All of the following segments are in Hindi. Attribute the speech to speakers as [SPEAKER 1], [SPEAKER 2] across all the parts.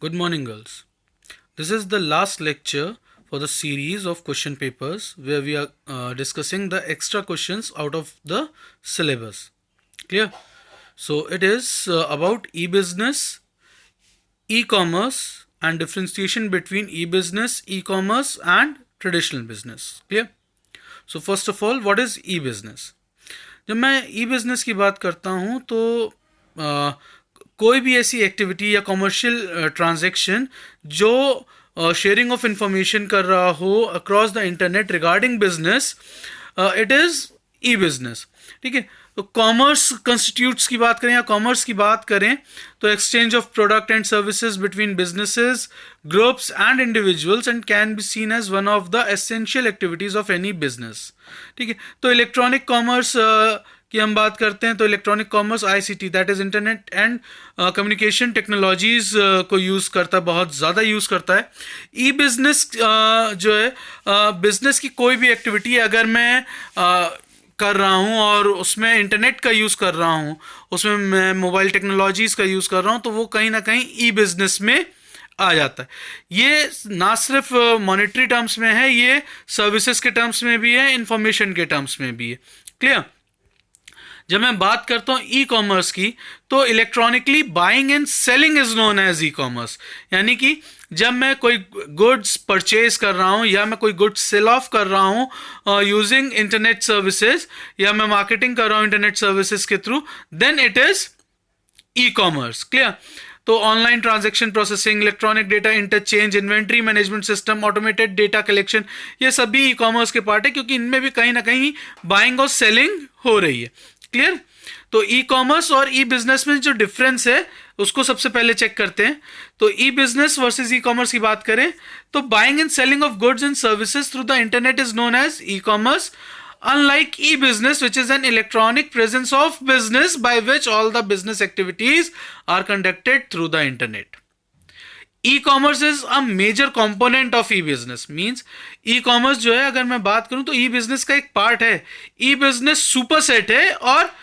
[SPEAKER 1] Good morning, girls. This is the last lecture for the series of question papers where we are discussing the extra questions out of the syllabus. Clear? So, it is about e business, e commerce, and differentiation between e business, e commerce, and traditional business. Clear? So, first of all, what is e business? जब मैं ई बिज़नेस की बात करता हूँ तो कोई भी ऐसी एक्टिविटी या कमर्शियल ट्रांजैक्शन जो शेयरिंग ऑफ इंफॉर्मेशन कर रहा हो across the internet regarding business, it is E business. ठीक है. तो कॉमर्स कंस्टिट्यूट्स की बात करें या कॉमर्स की बात करें तो exchange of product and services between businesses, groups and individuals and can be seen as one of the essential activities of any business. ठीक है. तो इलेक्ट्रॉनिक कॉमर्स की हम बात करते हैं तो electronic commerce ICT, that is internet and communication technologies को यूज़ करता है, बहुत ज़्यादा यूज़ करता है. ई बिज़नेस जो है बिज़नेस की कोई भी एक्टिविटी अगर मैं कर रहा हूँ और उसमें इंटरनेट का यूज़ कर रहा हूँ, उसमें मैं मोबाइल टेक्नोलॉजीज़ का यूज़ कर रहा हूँ, तो वो कहीं ना कहीं ई बिज़नेस में आ जाता है. ये ना सिर्फ मॉनेटरी टर्म्स में है, ये सर्विसेज के टर्म्स में भी है, इंफॉर्मेशन के टर्म्स में भी है. क्लियर. जब मैं बात करता हूँ ई कॉमर्स की तो electronically buying and selling is known as e-commerce. यानी कि जब मैं कोई गुड्स परचेज कर रहा हूँ या मैं कोई गुड्स सेल ऑफ कर रहा हूँ यूजिंग इंटरनेट सर्विसेज या मैं मार्केटिंग कर रहा हूँ इंटरनेट सर्विसेज के through, then it is e commerce. Clear. तो online transaction processing, electronic data interchange, inventory management system, automated data collection, ये सभी ई कॉमर्स के पार्ट है क्योंकि इनमें भी कहीं ना कहीं बाइंग और सेलिंग हो रही है. क्लियर. तो ई कॉमर्स और ई बिजनेस में जो डिफरेंस है उसको सबसे पहले चेक करते हैं. तो e-business versus e-commerce की बात करें तो buying and selling of goods and services through the internet is known as e-commerce, unlike e-business which is an electronic presence of business by which all the business activities are conducted through the internet. E-commerce is a major component of e-business. means e-commerce जो है अगर मैं बात करूं तो e-business का एक पार्ट है, e-business सुपरसेट है और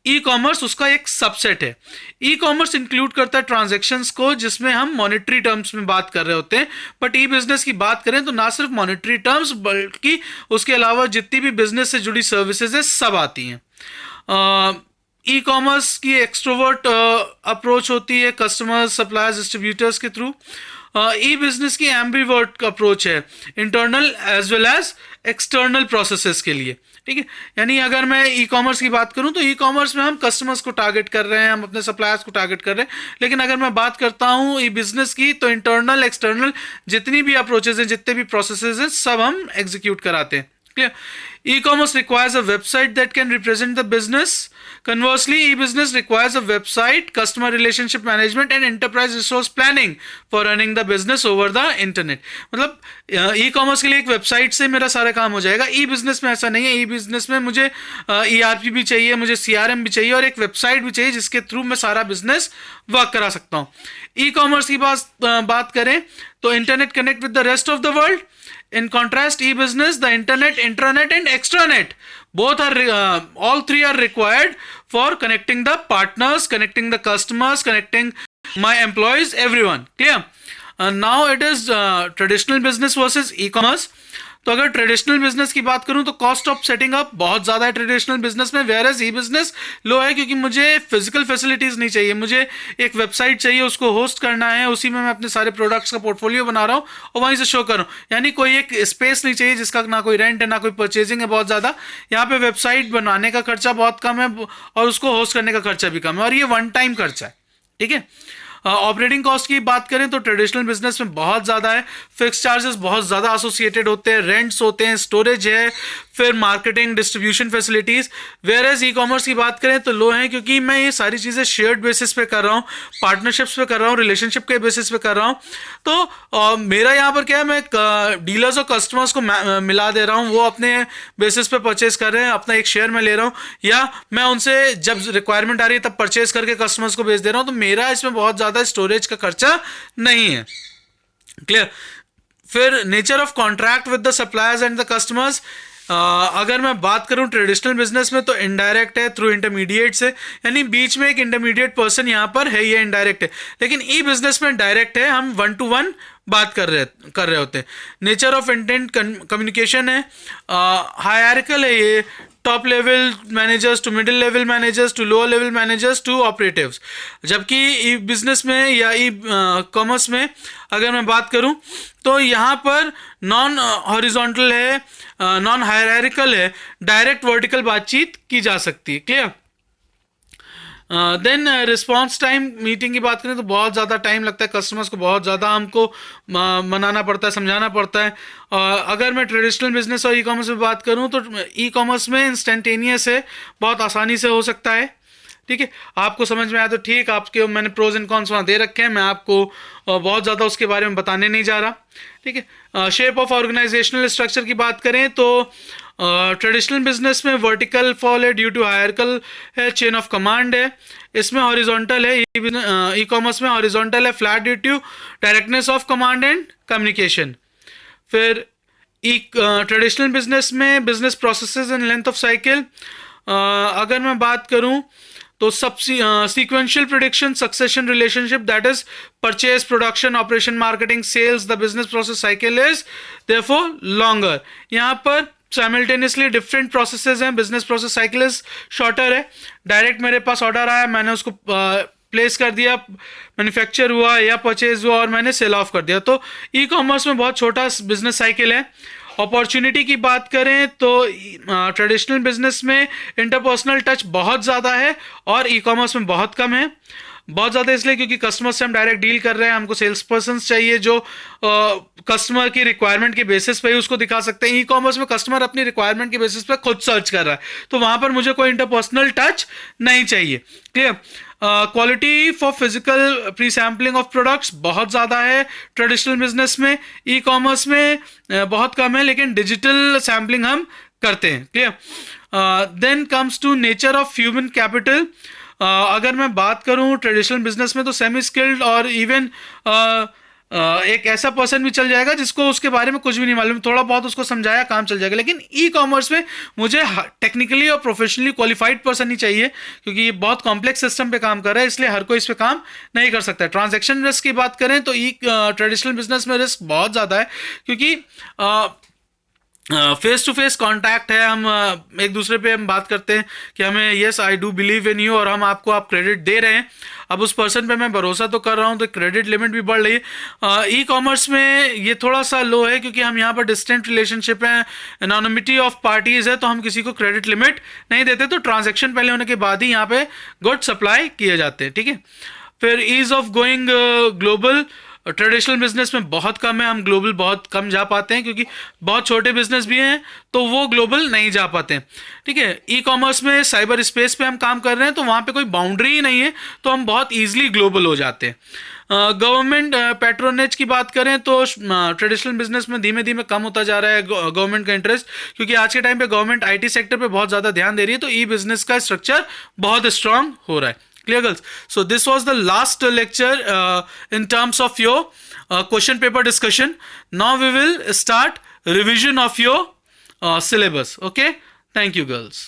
[SPEAKER 1] ई कॉमर्स उसका एक सबसेट है. ई कॉमर्स इंक्लूड करता है ट्रांजैक्शंस को जिसमें हम मॉनेटरी टर्म्स में बात कर रहे होते हैं, बट ई बिजनेस की बात करें तो ना सिर्फ मॉनेटरी टर्म्स बल्कि उसके अलावा जितनी भी बिजनेस से जुड़ी सर्विसेज है सब आती हैं. ई कॉमर्स की एक्सट्रोवर्ट अप्रोच होती है कस्टमर्स, सप्लायर्स, डिस्ट्रीब्यूटर्स के थ्रू. ई बिजनेस की एम्बीवर्ट अप्रोच है internal as well as external processes के लिए. ठीक है. यानी अगर मैं ई कॉमर्स की बात करूं तो ई कॉमर्स में हम कस्टमर्स को टारगेट कर रहे हैं, हम अपने सप्लायर्स को टारगेट कर रहे हैं. लेकिन अगर मैं बात करता हूं ई बिजनेस की तो इंटरनल एक्सटर्नल जितनी भी अप्रोचेज हैं, जितने भी प्रोसेसेस हैं, सब हम एग्जीक्यूट कराते हैं. Clear. E-commerce requires a website that can represent the business. Conversely, e-business requires a website, customer relationship management and enterprise resource planning for running the business over the internet. मतलब ई-कॉमर्स के लिए एक वेबसाइट से मेरा सारा काम हो जाएगा. ई बिजनेस में ऐसा नहीं है. ई बिजनेस में मुझे ERP भी चाहिए, मुझे CRM भी चाहिए और एक वेबसाइट भी चाहिए जिसके थ्रू मैं सारा बिजनेस वर्क करा सकता हूँ. ई कॉमर्स की बात करें तो internet connect with the rest of the world. In contrast, e-business, the internet, intranet and extranet, both are all three are required for connecting the partners, connecting the customers, connecting my employees, everyone. Clear. Now it is traditional business versus e-commerce. तो अगर ट्रेडिशनल बिजनेस की बात करूं तो कॉस्ट ऑफ सेटिंग अप बहुत ज़्यादा है ट्रेडिशनल बिजनेस में, वेयर एज ई बिजनेस लो है क्योंकि मुझे फिजिकल फैसिलिटीज़ नहीं चाहिए. मुझे एक वेबसाइट चाहिए, उसको होस्ट करना है, उसी में मैं अपने सारे प्रोडक्ट्स का पोर्टफोलियो बना रहा हूँ और वहीं से शो कर रहा हूँ. यानी कोई एक स्पेस नहीं चाहिए जिसका ना कोई रेंट है ना कोई परचेजिंग है बहुत ज़्यादा. यहाँ पे वेबसाइट बनाने का खर्चा बहुत कम है और उसको होस्ट करने का खर्चा भी कम है और ये वन टाइम खर्चा है. ठीक है. ऑपरेटिंग कॉस्ट की बात करें तो ट्रेडिशनल बिजनेस में बहुत ज़्यादा है. फिक्स चार्जेस बहुत ज़्यादा एसोसिएटेड होते हैं, रेंट्स होते हैं, स्टोरेज है, फिर marketing, distribution facilities. Whereas e-commerce की बात करें तो लो है क्योंकि मैं ये सारी चीज़ें शेयर्ड बेसिस पे कर रहा हूँ, पार्टनरशिप्स पे कर रहा हूँ, रिलेशनशिप के बेसिस पे कर रहा हूँ. तो मेरा यहाँ पर क्या है, मैं डीलर्स और कस्टमर्स को मिला दे रहा हूँ, वो अपने बेसिस पे परचेज कर रहे हैं, अपना एक शेयर मैं ले रहा हूँ या मैं उनसे जब रिक्वायरमेंट आ रही है तब परचेज करके कस्टमर्स को बेच दे रहा हूँ. तो मेरा इसमें बहुत ज़्यादा स्टोरेज का खर्चा नहीं है. क्लियर. फिर nature of contract with the suppliers and the customers. अगर मैं बात करूं ट्रेडिशनल बिजनेस में तो इनडायरेक्ट है थ्रू इंटरमीडिएट से, यानी बीच में एक इंटरमीडिएट पर्सन यहाँ पर है, ये इनडायरेक्ट है। लेकिन ई बिजनेस में डायरेक्ट है, हम 1 to 1 बात कर रहे होते हैं। नेचर ऑफ इंटेंट कम्युनिकेशन है, हायरार्किकल है ये, top level managers to middle level managers to lower level managers to operatives. जबकि ई बिजनेस में या ई कॉमर्स में अगर मैं बात करूं तो यहाँ पर नॉन हॉरिजॉन्टल है, नॉन हायरार्किकल है, डायरेक्ट वर्टिकल बातचीत की जा सकती है। Clear? Then response time, meeting की बात करें तो बहुत ज़्यादा टाइम लगता है, कस्टमर्स को बहुत ज़्यादा हमको मनाना पड़ता है, समझाना पड़ता है। अगर मैं ट्रेडिशनल बिजनेस और ई कॉमर्स में बात करूं तो ई कॉमर्स में इंस्टेंटेनियस है, बहुत आसानी से हो सकता है। ठीक है, आपको समझ में आया तो ठीक, आपके मैंने प्रोज एंड कॉन्स वहाँ दे रखे हैं, मैं आपको बहुत ज़्यादा उसके बारे में बताने नहीं जा रहा। ठीक है, शेप ऑफ ऑर्गेनाइजेशनल स्ट्रक्चर की बात करें तो ट्रेडिशनल बिजनेस में वर्टिकल फॉल है ड्यू टू हायरार्किकल है, चेन ऑफ कमांड है। इसमें हॉरिजॉन्टल है, ई कॉमर्स में हॉरिजॉन्टल है, flat due to directness of command and communication. फिर ई ट्रेडिशनल बिजनेस में business processes and length of cycle, अगर मैं बात करूं तो सब sequential prediction succession relationship, that is purchase production operation marketing sales, the business process cycle is therefore longer. यहाँ पर साइमल्टेनियसली डिफरेंट प्रोसेसेस हैं, business process cycle is shorter है। डायरेक्ट मेरे पास ऑर्डर आया, मैंने उसको प्लेस कर दिया, मैन्युफैक्चर हुआ या परचेज हुआ और मैंने सेल ऑफ कर दिया। तो ई कॉमर्स में बहुत छोटा बिजनेस साइकिल है। अपॉर्चुनिटी की बात करें तो ट्रेडिशनल बिजनेस में इंटरपर्सनल टच बहुत ज़्यादा है और ई कॉमर्स में बहुत कम है। बहुत ज़्यादा इसलिए क्योंकि कस्टमर से हम डायरेक्ट डील कर रहे हैं, हमको सेल्स पर्सन चाहिए जो कस्टमर की रिक्वायरमेंट के बेसिस पे ही उसको दिखा सकते हैं। ई कॉमर्स में कस्टमर अपनी रिक्वायरमेंट के बेसिस पे खुद सर्च कर रहा है, तो वहाँ पर मुझे कोई इंटरपर्सनल टच नहीं चाहिए। Clear? Quality for physical pre sampling of products बहुत ज़्यादा है ट्रेडिशनल बिजनेस में, ई कॉमर्स में बहुत कम है, लेकिन डिजिटल सैम्पलिंग हम करते हैं। Clear? Then comes to nature of human capital. अगर मैं बात करूं ट्रेडिशनल बिजनेस में तो सेमी स्किल्ड और इवन एक ऐसा पर्सन भी चल जाएगा जिसको उसके बारे में कुछ भी नहीं मालूम, थोड़ा बहुत उसको समझाया काम चल जाएगा। लेकिन ई कॉमर्स में मुझे टेक्निकली और प्रोफेशनली क्वालिफाइड पर्सन ही चाहिए, क्योंकि ये बहुत कॉम्प्लेक्स सिस्टम पे काम कर रहा है, इसलिए हर कोई इस पे काम नहीं कर सकता है। ट्रांजैक्शन रिस्क की बात करें तो ई ट्रेडिशनल बिजनेस में रिस्क बहुत ज़्यादा है, क्योंकि फेस टू फेस कॉन्टैक्ट है। हम एक दूसरे पे हम बात करते हैं कि हमें yes I do believe in you, और हम आपको आप क्रेडिट दे रहे हैं। अब उस पर्सन पे मैं भरोसा तो कर रहा हूँ, तो क्रेडिट लिमिट भी बढ़ रही है। ई कॉमर्स में ये थोड़ा सा लो है, क्योंकि हम यहाँ पर डिस्टेंट रिलेशनशिप है, एनोनिमिटी ऑफ पार्टीज है, तो हम किसी को क्रेडिट लिमिट नहीं देते, तो ट्रांजेक्शन पहले होने के बाद ही यहाँ पे गुड सप्लाई किए जाते हैं। ठीक है, फिर ease of going global, traditional business में बहुत कम है, हम ग्लोबल बहुत कम जा पाते हैं, क्योंकि बहुत छोटे बिजनेस भी हैं तो वो ग्लोबल नहीं जा पाते हैं। ठीक है, ई कॉमर्स में साइबर स्पेस पे हम काम कर रहे हैं, तो वहाँ पे कोई बाउंड्री ही नहीं है, तो हम बहुत ईजिली ग्लोबल हो जाते हैं। गवर्नमेंट पैट्रोनेज की बात करें तो ट्रेडिशनल बिजनेस में धीमे धीमे कम होता जा रहा है गवर्नमेंट का इंटरेस्ट, क्योंकि आज के टाइम पे गवर्नमेंट आईटी सेक्टर पे बहुत ज़्यादा ध्यान दे रही है, तो ई बिजनेस का स्ट्रक्चर बहुत स्ट्रांग हो रहा है। Clear, girls? So this was the last lecture in terms of your question paper discussion. Now we will start revision of your syllabus. Okay? Thank you, girls.